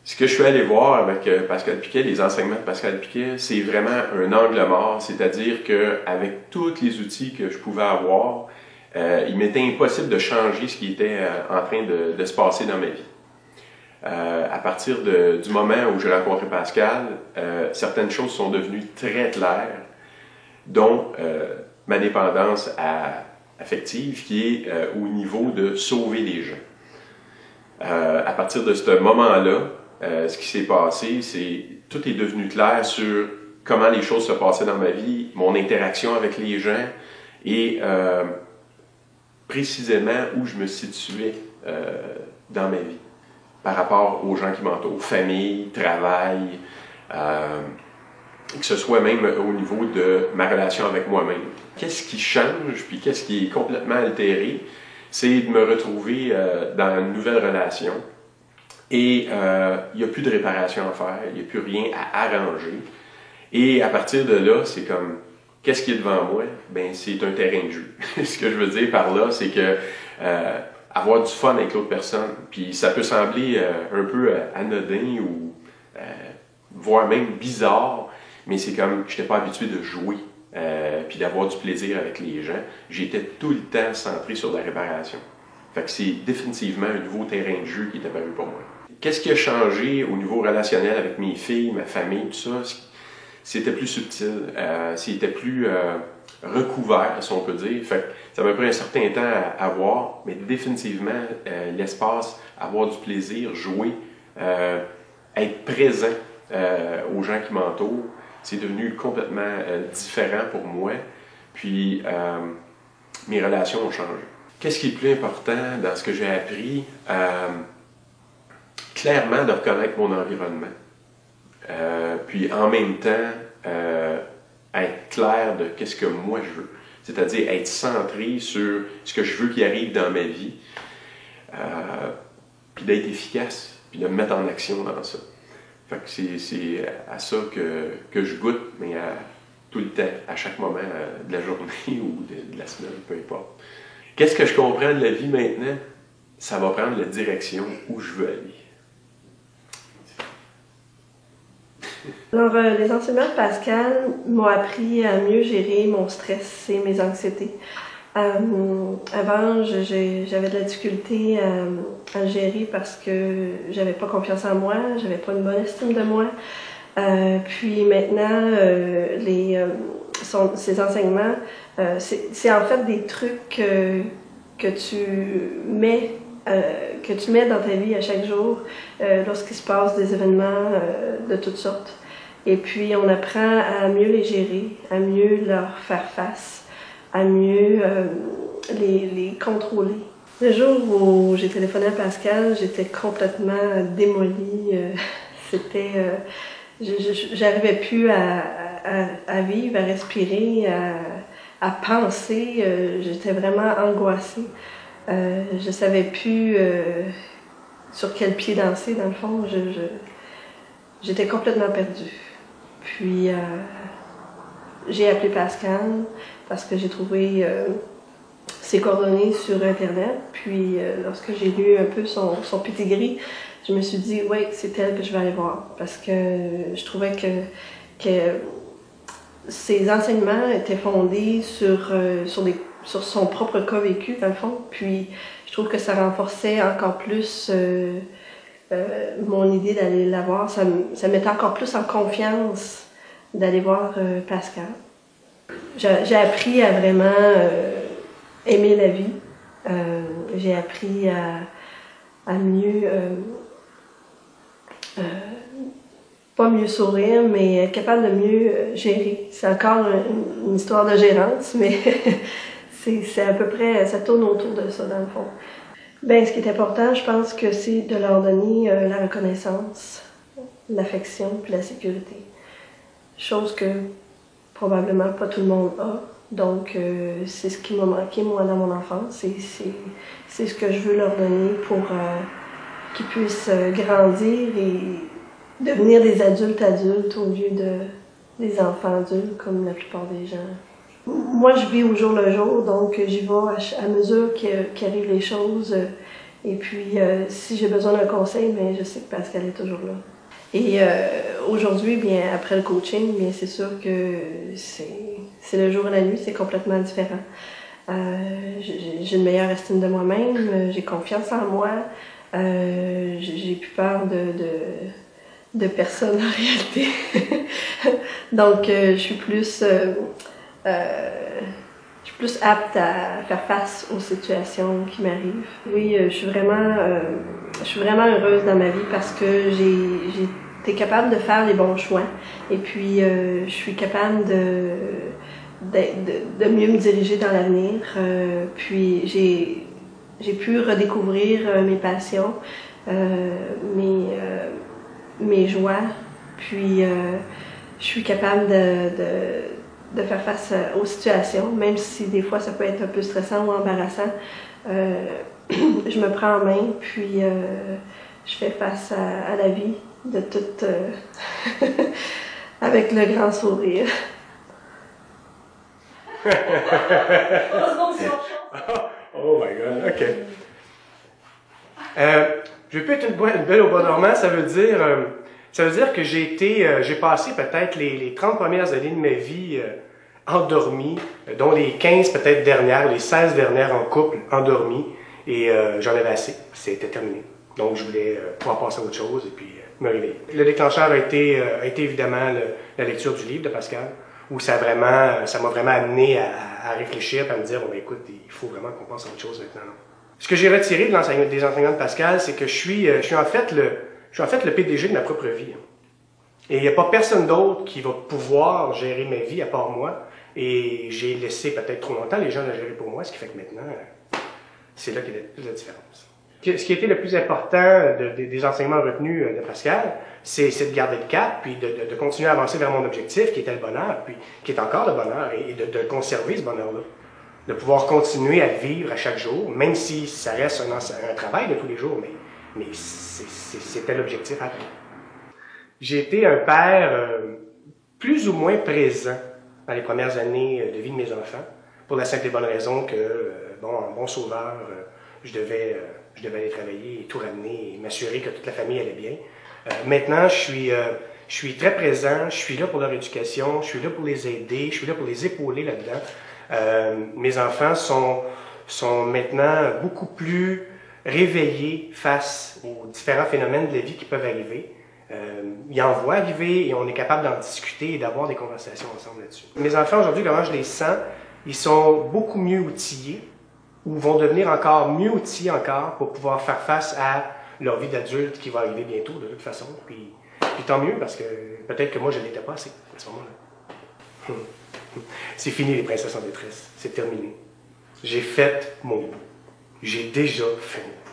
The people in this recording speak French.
Ce que je suis allé voir avec Pascal Piquet, les enseignements de Pascal Piquet, c'est vraiment un angle mort, c'est-à-dire qu'avec tous les outils que je pouvais avoir, il m'était impossible de changer ce qui était en train de se passer dans ma vie. À partir du moment où j'ai rencontré Pascal, certaines choses sont devenues très claires, dont ma dépendance affective qui est au niveau de sauver les gens. À partir de ce moment-là, ce qui s'est passé, c'est tout est devenu clair sur comment les choses se passaient dans ma vie, mon interaction avec les gens et précisément où je me situais dans ma vie par rapport aux gens qui m'entourent, famille, travail, que ce soit même au niveau de ma relation avec moi-même. Qu'est-ce qui change, puis qu'est-ce qui est complètement altéré, c'est de me retrouver dans une nouvelle relation et il n'y a plus de réparation à faire, il n'y a plus rien à arranger. Et à partir de là, c'est comme, qu'est-ce qui est devant moi? Ben, c'est un terrain de jeu. Ce que je veux dire par là, c'est que avoir du fun avec l'autre personne, puis ça peut sembler un peu anodin ou voire même bizarre, mais c'est comme, je n'étais pas habitué de jouer. Puis d'avoir du plaisir avec les gens, j'étais tout le temps centré sur la réparation. Fait que c'est définitivement un nouveau terrain de jeu qui est apparu pour moi. Qu'est-ce qui a changé au niveau relationnel avec mes filles, ma famille, tout ça? C'était plus subtil, c'était plus recouvert, si on peut dire. Fait que ça m'a pris un certain temps à voir, mais définitivement, l'espace, avoir du plaisir, jouer, être présent aux gens qui m'entourent, c'est devenu complètement différent pour moi. Puis, mes relations ont changé. Qu'est-ce qui est plus important dans ce que j'ai appris? Clairement, de reconnaître mon environnement. Puis, en même temps, être clair de qu'est-ce que moi je veux. C'est-à-dire être centré sur ce que je veux qui arrive dans ma vie. Puis d'être efficace, puis de me mettre en action dans ça. Fait que c'est à ça que je goûte, mais tout le temps, à chaque moment de la journée ou de la semaine, peu importe. Qu'est-ce que je comprends de la vie maintenant? Ça va prendre la direction où je veux aller. Alors, les enseignements de Pascal m'ont appris à mieux gérer mon stress et mes anxiétés. Avant, j'avais de la difficulté à le gérer parce que j'avais pas confiance en moi, j'avais pas une bonne estime de moi. Puis maintenant, ces enseignements, c'est en fait des trucs que tu mets dans ta vie à chaque jour lorsqu'il se passe des événements de toutes sortes. Et puis, on apprend à mieux les gérer, à mieux leur faire face, à mieux les contrôler. Le jour où j'ai téléphoné à Pascal, j'étais complètement démolie. J'arrivais plus à vivre, à respirer, à penser. J'étais vraiment angoissée. Je savais plus sur quel pied danser, dans le fond. J'étais complètement perdue. Puis, j'ai appelé Pascal parce que j'ai trouvé ses coordonnées sur Internet. Puis, lorsque j'ai lu un peu son pedigree, je me suis dit, oui, c'est elle que je vais aller voir. Parce que je trouvais que ses enseignements étaient fondés sur son propre cas vécu, dans le fond. Puis, je trouve que ça renforçait encore plus mon idée d'aller la voir. Ça me mettait encore plus en confiance d'aller voir Pascal. J'ai appris à vraiment aimer la vie. J'ai appris à mieux, pas mieux sourire, mais être capable de mieux gérer. C'est encore une histoire de gérance, mais c'est à peu près, ça tourne autour de ça dans le fond. Ben, ce qui est important, je pense que c'est de leur donner la reconnaissance, l'affection puis la sécurité. Chose que probablement pas tout le monde a. Donc, c'est ce qui m'a manqué, moi, dans mon enfance. C'est ce que je veux leur donner pour qu'ils puissent grandir et devenir des adultes au lieu des enfants adultes, comme la plupart des gens. Moi, je vis au jour le jour, donc j'y vais à mesure qu'arrivent les choses Et puis, si j'ai besoin d'un conseil, bien, je sais que Pascal est toujours là. Et aujourd'hui, bien, après le coaching, bien, c'est sûr que c'est le jour et la nuit, c'est complètement différent. J'ai une meilleure estime de moi-même, j'ai confiance en moi, j'ai plus peur de personne en réalité. Donc, je suis plus apte à faire face aux situations qui m'arrivent. Oui, je suis vraiment heureuse dans ma vie parce que j'ai été capable de faire les bons choix. Et puis, je suis capable de mieux me diriger dans l'avenir. Puis, j'ai pu redécouvrir mes passions, mes joies. Puis, je suis capable de faire face aux situations, même si des fois ça peut être un peu stressant ou embarrassant. Je me prends en main, puis je fais face à la vie de toute avec le grand sourire. Oh my God, OK. Je vais pas être une belle au bois dormant, ça veut dire que j'ai passé peut-être les 30 premières années de ma vie endormi, dont les 15 peut-être dernières, les 16 dernières en couple, endormi, et j'en avais assez, c'était terminé. Donc je voulais pouvoir passer à autre chose et puis me réveiller. Le déclencheur a été évidemment la lecture du livre de Pascal, où ça m'a vraiment amené à réfléchir, à me dire, bon, ben, écoute, il faut vraiment qu'on passe à autre chose maintenant. Non? Ce que j'ai retiré des enseignements de Pascal, c'est que je suis en fait le PDG de ma propre vie. Et il n'y a pas personne d'autre qui va pouvoir gérer ma vie à part moi. Et j'ai laissé peut-être trop longtemps les gens la gérer pour moi, ce qui fait que maintenant, c'est là qu'il y a plus de différence. Ce qui a été le plus important des enseignements retenus de Pascal, c'est de garder le cap, puis de continuer à avancer vers mon objectif, qui était le bonheur, puis qui est encore le bonheur, et de conserver ce bonheur-là. De pouvoir continuer à vivre à chaque jour, même si ça reste un travail de tous les jours, mais c'était l'objectif à atteindre. J'ai été un père plus ou moins présent dans les premières années de vie de mes enfants, pour la simple et bonne raison que, en bon sauveur, je devais aller travailler et tout ramener et m'assurer que toute la famille allait bien. Maintenant, je suis très présent, je suis là pour leur éducation, je suis là pour les aider, je suis là pour les épauler là-dedans. Mes enfants sont maintenant beaucoup plus réveillés face aux différents phénomènes de la vie qui peuvent arriver. Ils en voient arriver et on est capable d'en discuter et d'avoir des conversations ensemble là-dessus. Mes enfants, aujourd'hui, comment je les sens, ils sont beaucoup mieux outillés ou vont devenir encore mieux outillés encore pour pouvoir faire face à leur vie d'adulte qui va arriver bientôt, de toute façon. Puis tant mieux, parce que peut-être que moi, je ne l'étais pas assez à ce moment-là. C'est fini, les princesses en détresse. C'est terminé. J'ai fait mon bout. J'ai déjà fait mon bout.